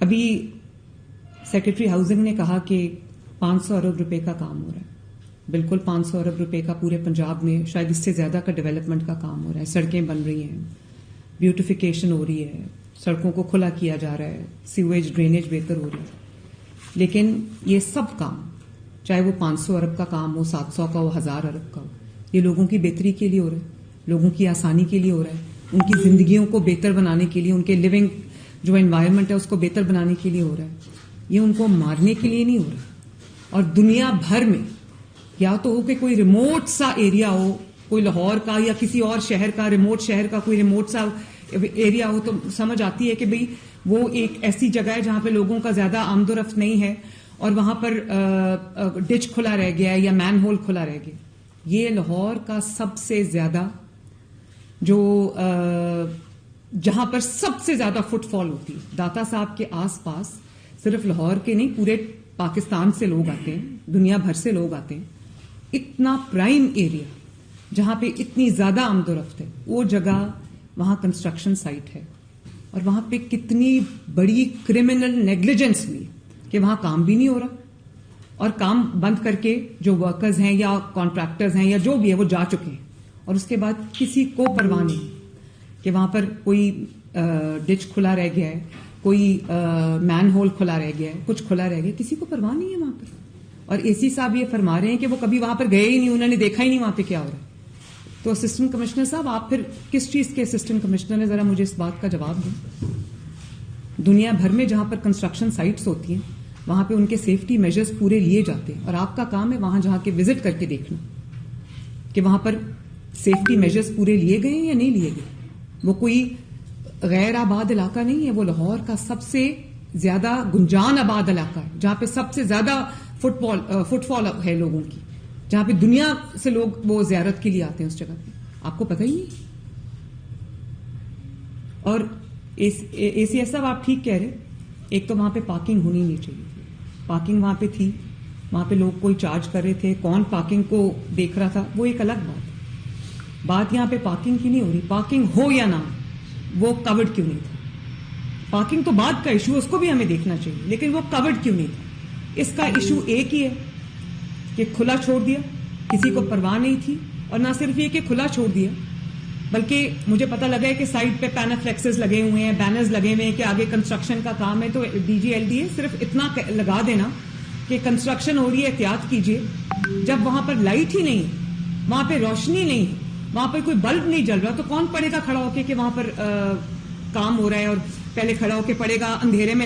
ابھی secretary housing نے کہا کہ 500 ارب روپے کا کام ہو رہا ہے. بالکل 500 ارب روپے کا پورے پنجاب میں، شاید اس سے زیادہ کا ڈیولپمنٹ کا کام ہو رہا ہے. سڑکیں بن رہی ہیں، بیوٹیفیکیشن ہو رہی ہے، سڑکوں کو کھلا کیا جا رہا ہے، سیویج ڈرینیج بہتر ہو رہی ہے. لیکن یہ سب کام، چاہے وہ 500 ارب کا کام ہو، 700 کا ہو، 1000 ارب کا ہو، یہ لوگوں کی بہتری کے لیے ہو رہا ہے، لوگوں کی آسانی کے لیے ہو رہا ہے، ان کی زندگیوں کو بہتر بنانے کے لیے، ان کے لیونگ جو انوائرمنٹ ہے اس کو بہتر بنانے کے لیے ہو رہا ہے. یہ ان کو مارنے کے لیے نہیں ہو رہا. اور دنیا بھر میں یا تو ہو کہ کوئی ریموٹ سا ایریا ہو، کوئی لاہور کا یا کسی اور شہر کا، ریموٹ شہر کا کوئی ریموٹ سا ایریا ہو، تو سمجھ آتی ہے کہ بھئی وہ ایک ایسی جگہ ہے جہاں پہ لوگوں کا زیادہ آمد و رفت نہیں ہے اور وہاں پر ڈچ کھلا رہ گیا ہے یا مین ہول کھلا رہ گیا. یہ لاہور کا سب سے زیادہ جو جہاں پر سب سے زیادہ فٹ فال ہوتی ہے، داتا صاحب کے آس پاس صرف لاہور کے نہیں، پورے پاکستان سے لوگ آتے ہیں، دنیا بھر سے لوگ آتے ہیں. اتنا پرائم ایریا جہاں پہ اتنی زیادہ آمد و رفت ہے، وہ جگہ وہاں کنسٹرکشن سائٹ ہے. اور وہاں پہ کتنی بڑی کرمنل نیگلیجنس ہوئی کہ وہاں کام بھی نہیں ہو رہا اور کام بند کر کے جو ورکرز ہیں یا کانٹریکٹرز ہیں یا جو بھی ہے وہ جا چکے ہیں. اور اس کے بعد کسی کو پرواہ نہیں کہ وہاں پر کوئی ڈچ کھلا رہ گیا ہے، کوئی مین ہول کھلا رہ گیا ہے، کچھ کھلا رہ گیا، کسی کو پرواہ نہیں ہے وہاں پر. اور اے سی صاحب یہ فرما رہے ہیں کہ وہ کبھی وہاں پر گئے ہی نہیں، انہوں نے دیکھا ہی نہیں وہاں پہ کیا ہو رہا ہے. تو اسسٹنٹ کمشنر صاحب، آپ پھر کس چیز کے اسسٹنٹ کمشنر ہیں؟ ذرا مجھے اس بات کا جواب دیں. دنیا بھر میں جہاں پر کنسٹرکشن سائٹس ہوتی ہیں وہاں پہ ان کے سیفٹی میجرز پورے لیے جاتے ہیں، اور آپ کا کام ہے وہاں جہاں کے وزٹ کر کے دیکھنا کہ وہاں پر سیفٹی میجرز پورے لیے گئے ہیں یا نہیں لیے گئے. وہ کوئی غیر آباد علاقہ نہیں ہے، وہ لاہور کا سب سے زیادہ گنجان آباد علاقہ ہے جہاں پہ سب سے زیادہ فٹ فال ہے لوگوں کی، جہاں پہ دنیا سے لوگ وہ زیارت کے لیے آتے ہیں اس جگہ پہ. آپ کو پتہ ہی نہیں. اور اے سی ایس صاحب آپ ٹھیک کہہ رہے، ایک تو وہاں پہ پارکنگ ہونی نہیں چاہیے. پارکنگ وہاں پہ تھی، وہاں پہ لوگ کوئی چارج کر رہے تھے، کون پارکنگ کو دیکھ رہا تھا وہ ایک الگ بات ہے. بات یہاں پہ پارکنگ کی نہیں ہو رہی. پارکنگ ہو یا نہ، وہ کورڈ کیوں نہیں تھا؟ پارکنگ تو بعد کا ایشو، اس کو بھی ہمیں دیکھنا چاہیے، لیکن وہ کورڈ کیوں نہیں تھا؟ اس کا ایشو ایک ہی ہے کہ کھلا چھوڑ دیا، کسی کو پرواہ نہیں تھی. اور نہ صرف یہ کہ کھلا چھوڑ دیا، بلکہ مجھے پتہ لگا ہے کہ سائٹ پہ پینافلیکسز لگے ہوئے ہیں، بینرز لگے ہوئے ہیں کہ آگے کنسٹرکشن کا کام ہے. تو D G L D A صرف اتنا لگا دینا کہ کنسٹرکشن ہو رہی ہے، احتیاط کیجیے. جب وہاں پر لائٹ ہی نہیں، وہاں پہ روشنی نہیں، وہاں پہ کوئی بلب نہیں جل رہا، تو کون پڑے گا کھڑا ہو کے کہ وہاں پر کام ہو رہا ہے، اور پہلے کھڑا ہو کے پڑے گا اندھیرے میں